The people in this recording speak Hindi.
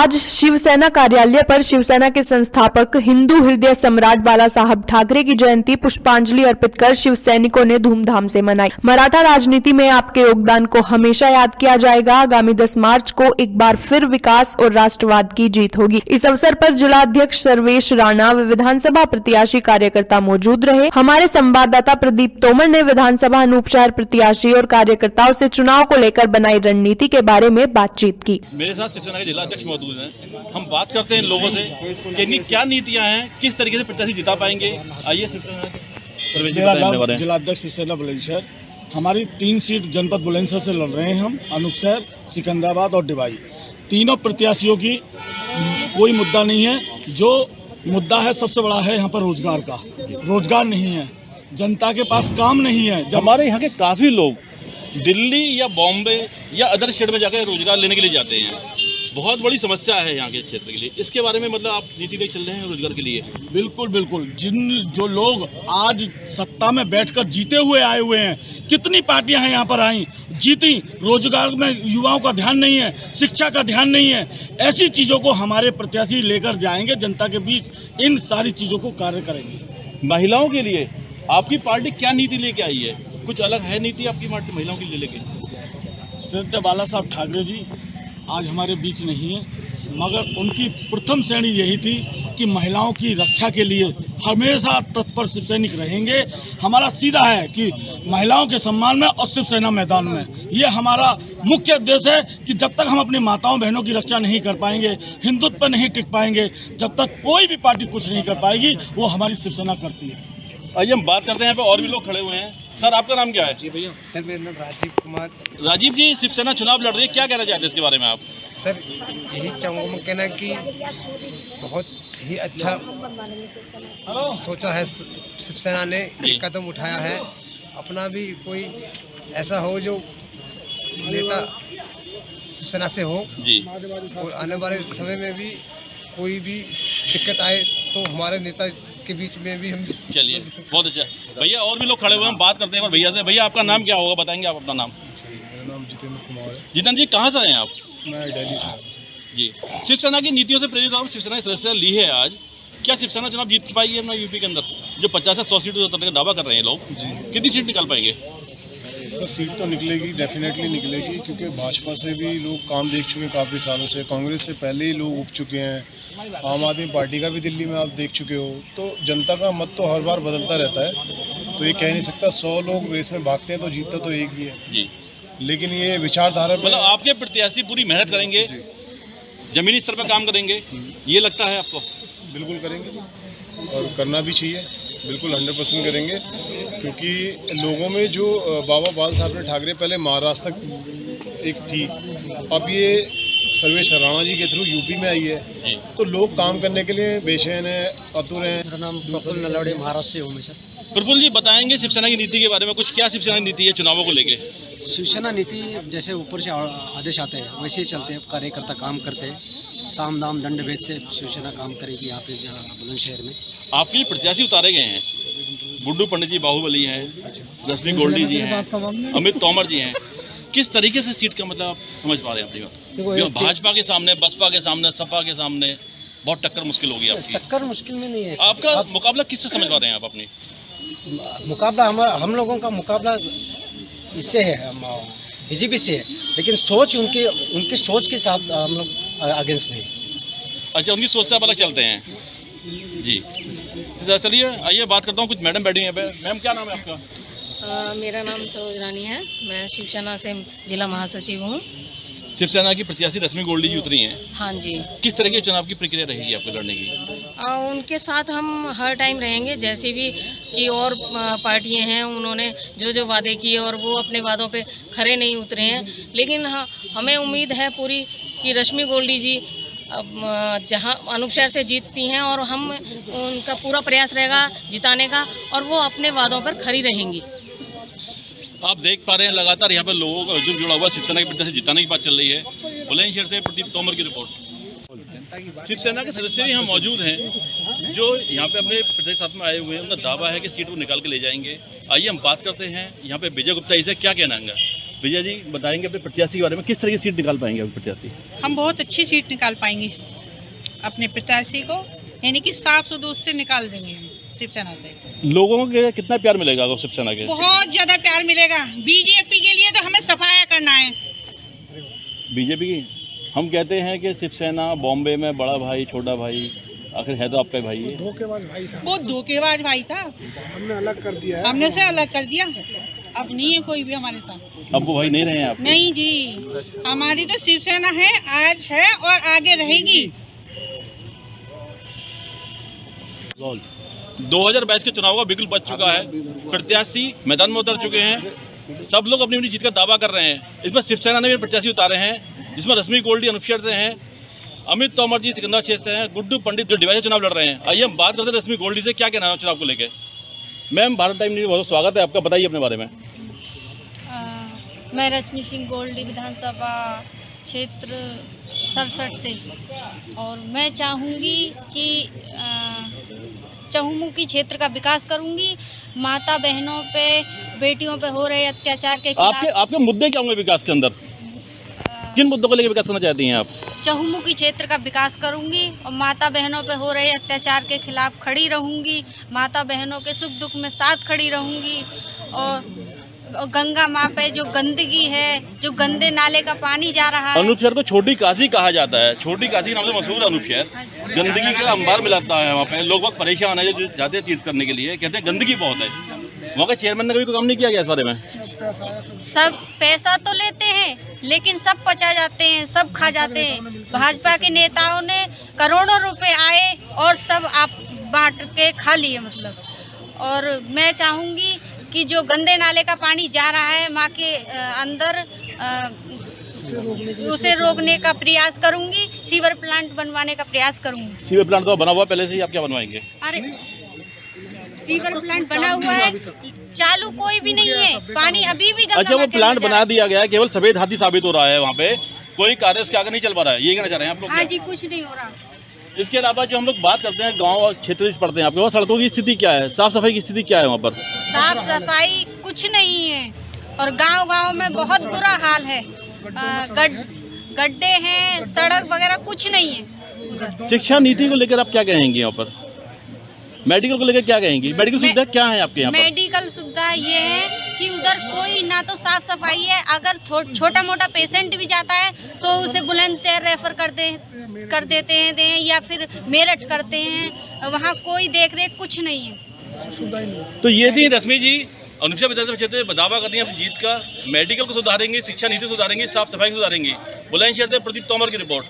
आज शिवसेना कार्यालय पर शिवसेना के संस्थापक हिंदू हृदय सम्राट बाला साहब ठाकरे की जयंती पुष्पांजलि अर्पित कर शिव सैनिकों ने धूमधाम से मनाई। मराठा राजनीति में आपके योगदान को हमेशा याद किया जाएगा। आगामी 10 मार्च को एक बार फिर विकास और राष्ट्रवाद की जीत होगी। इस अवसर पर जिलाध्यक्ष सर्वेश राणा व विधानसभा प्रत्याशी कार्यकर्ता मौजूद रहे। हमारे संवाददाता प्रदीप तोमर ने विधानसभा अनूप शहर प्रत्याशी और कार्यकर्ताओं से चुनाव को लेकर बनाई रणनीति के बारे में बातचीत की। मेरे साथ शिवसेना के जिलाध्यक्ष मौजूद हैं। हम बात करते हैं लोगों से कि इनकी क्या नीतियां हैं, किस तरीके से प्रत्याशी जिता पाएंगे। आइए शिवसेना जिलाध्यक्ष शिवसेना बुलंदशहर, हमारी 3 सीट जनपद बुलंदशहर से लड़ रहे हैं हम, अनूप शहर, सिकंदराबाद और डिवाई। तीनों प्रत्याशियों की कोई मुद्दा नहीं है। जो मुद्दा है सबसे बड़ा है यहाँ पर रोजगार का। रोजगार नहीं है, जनता के पास काम नहीं है। जब हमारे यहाँ के काफ़ी लोग दिल्ली या बॉम्बे या अदर स्टेट में जाकर रोजगार लेने के लिए जाते हैं। बहुत बड़ी समस्या है यहाँ के क्षेत्र के लिए। इसके बारे में मतलब आप नीति लेकर चल रहे हैं रोजगार के लिए? बिल्कुल बिल्कुल। जो लोग आज सत्ता में बैठकर जीते हुए आए हुए हैं, कितनी पार्टियां हैं यहाँ पर आई, जीती, रोजगार में युवाओं का ध्यान नहीं है, शिक्षा का ध्यान नहीं है। ऐसी चीज़ों को हमारे प्रत्याशी लेकर जाएंगे, जनता के बीच इन सारी चीज़ों को कार्य करेंगे। महिलाओं के लिए आपकी पार्टी क्या नीति लेके आई है? कुछ अलग है नीति आपकी पार्टी महिलाओं के लिए लेके? श्रद्धेय बाला साहब ठाकरे जी आज हमारे बीच नहीं है, मगर उनकी प्रथम श्रेणी यही थी कि महिलाओं की रक्षा के लिए हमेशा तत्पर शिव सैनिक रहेंगे। हमारा सीधा है कि महिलाओं के सम्मान में और शिवसेना मैदान में, ये हमारा मुख्य उद्देश्य है कि जब तक हम अपनी माताओं बहनों की रक्षा नहीं कर पाएंगे, हिंदुत्व पर नहीं टिक पाएंगे, जब तक कोई भी पार्टी कुछ नहीं कर पाएगी, वो हमारी शिवसेना करती है। आइए हम बात करते हैं। यहाँ पे और भी लोग खड़े हुए हैं। सर, आपका नाम क्या है? जी भैया, सर मेरा नाम राजीव कुमार। राजीव जी, शिवसेना चुनाव लड़ रही है, क्या कहना चाहते हैं इसके बारे में आप? सर यही चाहूँगा मैं कहना कि बहुत ही अच्छा सोचा है शिवसेना ने, एक कदम उठाया है। अपना भी कोई ऐसा हो जो नेता शिवसेना से हो जी, और आने वाले समय में भी कोई भी दिक्कत आए तो हमारे नेता के बीच में भी हम। चलिए, बहुत अच्छा भैया। और भी लोग खड़े हुए हैं, हम बात करते हैं भैया से। भैया, आपका नाम क्या होगा, बताएंगे आप अपना नाम? मेरा नाम जितेंद्र कुमार है। जितेंद्र जी, कहाँ से आए हैं आप? मैं दिल्ली से जी। शिवसेना की नीतियों से प्रेरित और शिवसेना की सदस्यता ली है आज, क्या शिवसेना चुनाव जीत पाएगी अपना यूपी के अंदर? जो 50 से 100 सीट उतरने का दावा कर रहे हैं लोग, कितनी सीट निकाल पाएंगे? सर सीट तो निकलेगी, डेफिनेटली निकलेगी, क्योंकि भाजपा से भी लोग काम देख चुके हैं काफ़ी सालों से, कांग्रेस से पहले ही लोग उठ चुके हैं, आम आदमी पार्टी का भी दिल्ली में आप देख चुके हो। तो जनता का मत तो हर बार बदलता रहता है, तो ये कह नहीं सकता 100 लोग रेस में भागते हैं तो जीतता तो एक ही है जी। लेकिन ये विचारधारा मतलब आपके प्रत्याशी पूरी मेहनत करेंगे, जमीनी स्तर पर काम करेंगे, ये लगता है आपको? बिल्कुल करेंगे और करना भी चाहिए, बिल्कुल 100% करेंगे, क्योंकि लोगों में जो बाबा बाल साहब ठाकरे पहले महाराष्ट्र तक एक थी, अब ये सर्वेश राणा जी के थ्रू यूपी में आई है, तो लोग काम करने के लिए बेचैन है, आतुर हैं। मेरा नाम प्रफुल्ल नलवाड़े, महाराष्ट्र से हूँ मैं सर। प्रफुल्ल जी, बताएंगे शिवसेना की नीति के बारे में कुछ? क्या शिवसेना की नीति है चुनावों को लेके? शिवसेना नीति जैसे ऊपर से आदेश आते हैं वैसे ही चलते हैं, कार्यकर्ता काम करते हैं, साम दाम दंड भेद से शिवसेना काम करेगी यहाँ पे बुलंदशहर में। आपके लिए प्रत्याशी उतारे गए हैं, बुड्डू पंडित जी बाहुबली हैं, रश्मि गोल्डी जी हैं, अमित तोमर जी हैं। किस तरीके से सीट का मतलब आप समझ पा रहे हैं अपनी? भाजपा के सामने, बसपा के सामने, सपा के सामने बहुत टक्कर मुश्किल होगी आपकी। टक्कर मुश्किल में नहीं है। आपका मुकाबला किससे समझ पा रहे हैं आप अपनी? मुकाबला हम लोगों का मुकाबला इससे है, बीजेपी से है, लेकिन सोच उनकी सोच के साथ हम लोग अगेंस्ट नहीं। अच्छा, उनकी सोच से आप अलग चलते हैं जी। चलिए, आइए बात करता हूँ। कुछ मैडम बैठी हैं पे। मैम, क्या नाम है आपका? मेरा नाम सरोज रानी है, मैं शिवसेना से जिला महासचिव हूँ। शिवसेना की प्रत्याशी रश्मि गोल्डी जी उतरी हैं। हाँ जी। किस तरह के चुनाव की प्रक्रिया रहेगी आपको लड़ने की? उनके साथ हम हर टाइम रहेंगे, जैसे भी कि और पार्टियां हैं, उन्होंने जो जो वादे किए और वो अपने वादों पे खरे नहीं उतरे हैं, लेकिन हाँ, हमें उम्मीद है पूरी कि रश्मि गोल्डी जी जहाँ अनूप शहर से जीतती हैं और हम उनका पूरा प्रयास रहेगा जिताने का, और वो अपने वादों पर खरी रहेंगी। आप देख पा रहे हैं लगातार यहाँ पर लोगों का हजूम जुड़ा हुआ शिवसेना की प्रत्याशी जिताने की बात चल रही है। बुलंदशहर से प्रदीप तोमर की रिपोर्ट। शिवसेना के सदस्य भी यहाँ मौजूद हैं जो यहाँ पे अपने प्रत्याशी साथ में आए हुए हैं। उनका दावा है कि सीट को निकाल के ले जाएंगे। आइए हम बात करते हैं यहाँ पे विजय गुप्ता जी से, क्या कहना है? विजय जी बताएंगे अपने प्रत्याशी के बारे में, किस तरह की सीट निकाल पाएंगे अपने प्रत्याशी? हम बहुत अच्छी सीट निकाल पाएंगे अपने प्रत्याशी को, यानी कि 702 से निकाल देंगे हम शिवसेना से। लोगों के कितना प्यार मिलेगा आपको शिवसेना के? बहुत ज़्यादा प्यार मिलेगा। बीजेपी के लिए तो हमें सफाया करना है। बीजेपी की हम कहते हैं कि शिवसेना बॉम्बे में बड़ा भाई छोटा भाई, आखिर है तो आपका भाई है। धोखेबाज भाई था, वो धोखेबाज भाई था, हमने अलग कर दिया है। हमने से अलग कर दिया, अब नहीं है कोई भी हमारे साथ। अब वो भाई नहीं रहे हैं आप? नहीं जी, हमारी तो शिवसेना है, आज है और आगे रहेगी। 2022 के चुनाव का बिल्कुल बच चुका है, प्रत्याशी मैदान में उतर चुके हैं, सब लोग अपनी अपनी जीत का दावा कर रहे हैं। इसमें शिवसेना ने भी प्रत्याशी उतारे हैं, जिसमें रश्मि गोल्डी अनूपशहर से हैं, अमित तोमर जी सिकंदरा क्षेत्र से हैं, गुड्डू पंडित जो डिवाइस चुनाव लड़ रहे हैं। आइए हम बात करते हैं रश्मि गोल्डी से, क्या कहना है चुनाव को लेकर। मैम, भारत टाइम न्यूज़ बहुत स्वागत है आपका, बताइए अपने बारे में। मैं रश्मि सिंह गोल्डी विधानसभा क्षेत्र 67 से, और मैं चाहूँगी कि चहुमुखी क्षेत्र का विकास करूँगी। माता बहनों पे, बेटियों पे हो रहे अत्याचार के खिलाफ। आपके मुद्दे क्या होंगे विकास के अंदर? किन मुद्दों को लेकर विकास करना चाहती हैं आप? चहुमुखी क्षेत्र का विकास करूंगी और माता बहनों पे हो रहे अत्याचार के खिलाफ खड़ी रहूंगी। माता बहनों के सुख दुख में साथ खड़ी रहूंगी। और गंगा माँ पे जो गंदगी है, जो गंदे नाले का पानी जा रहा है। अनूपशहर को छोटी काशी कहा जाता है, छोटी काशी के नाम से मशहूर अनूपशहर। गंदगी का अंबार मिलाता है वहाँ पे, लोग बहुत परेशान है जो जाते हैं तीर्थ करने के लिए, कहते हैं गंदगी बहुत है। वहाँ के चेयरमैन ने कभी कोई काम नहीं किया गया इस बारे में? सब पैसा तो लेते हैं, लेकिन सब पचा जाते हैं, सब खा जाते हैं। भाजपा के नेताओं ने करोड़ों रुपए आए और सब आप बांट के खा लिए मतलब। और मैं चाहूँगी कि जो गंदे नाले का पानी जा रहा है माँ के अंदर, उसे रोकने का प्रयास करूँगी। सीवर प्लांट बनवाने का प्रयास करूँगी। सीवर प्लांट तो बना हुआ पहले से ही, आप क्या बनवाएंगे? अरे सीवर प्लांट बना हुआ है, चालू कोई भी नहीं है, पानी अभी भी गंगा अच्छा, वो माँ के प्लांट अंदर बना दिया गया है, केवल सफेद हाथी साबित हो रहा है वहाँ पे, कोई कार्य उसके आगे नहीं चल पा रहा है, ये कहना चाह रहे हैं आप लोग? हाँ जी, कुछ नहीं हो रहा। इसके अलावा जो हम लोग बात करते हैं गांव और क्षेत्र से पढ़ते हैं आपके, वहाँ सड़कों की स्थिति क्या है, साफ सफाई की स्थिति क्या है वहाँ पर? साफ सफाई कुछ नहीं है और गांव-गांव में बहुत बुरा हाल है। गड्ढे हैं, सड़क वगैरह कुछ नहीं है उधर। शिक्षा नीति को लेकर आप क्या कहेंगे यहाँ पर? मेडिकल को लेकर क्या कहेंगी? मेडिकल सुविधा क्या है आपके यहाँ पर? मेडिकल सुविधा ये है कि उधर कोई ना तो साफ सफाई है, अगर छोटा मोटा पेशेंट भी जाता है तो उसे बुलंदशहर रेफर कर देते हैं या फिर मेरठ करते हैं। वहाँ कोई देख रेख कुछ नहीं है। तो ये थी रश्मि जी, अनूपशहर विधानसभा क्षेत्र में दावा कर रही है अपनी जीत का। मेडिकल को सुधारेंगे, शिक्षा नीति सुधारेंगे, साफ सफाई को सुधारेंगे। बुलंदशहर से प्रदीप तोमर की रिपोर्ट।